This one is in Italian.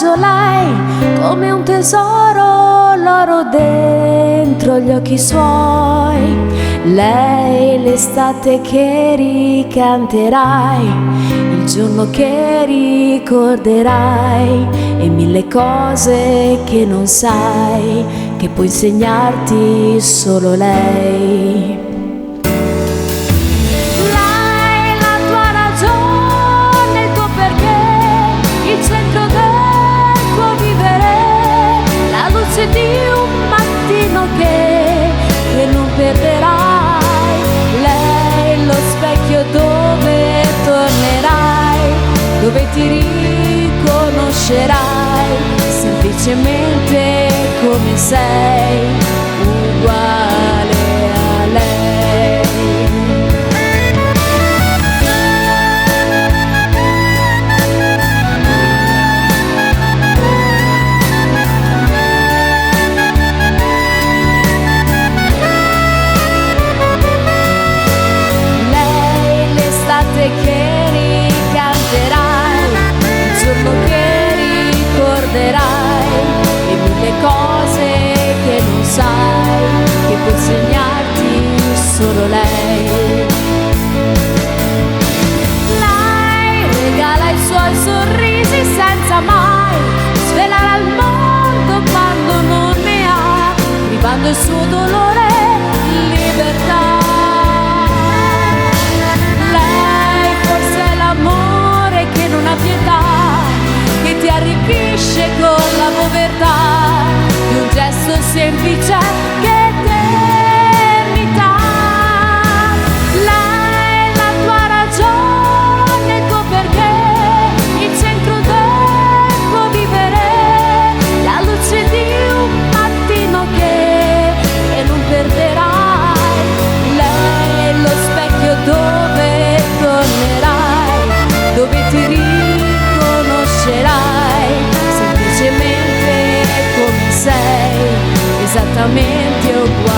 bacio lei come un tesoro, l'oro dentro gli occhi suoi. Lei l'estate che ricanterai, il giorno che ricorderai, e mille cose che non sai, che può insegnarti solo lei. Lei la tua ragione, il tuo perché, il centro del tuo vivere, la luce di un mattino che non perderai. Lei lo specchio dove tornerai, dove ti riconoscerai, semplicemente come sei, uguale a lei. Lei l'estate che ricanterai, il giorno che ricorderai, e mille cose che non sai, che può insegnarti solo lei. Lei regala i suoi sorrisi senza mai svelare al mondo quando non ne ha, privando il suo dolore libertà. Lei forse è l'amore che non ha pietà, che ti arricchisce con la povertà di un gesto semplice che eternità. Lei la tua ragione, il tuo perché, il centro del tuo vivere, la luce di un mattino che non perderai. Lei è lo specchio dove tornerai, dove ti riconoscerai, semplicemente come sei, esattamente uguale.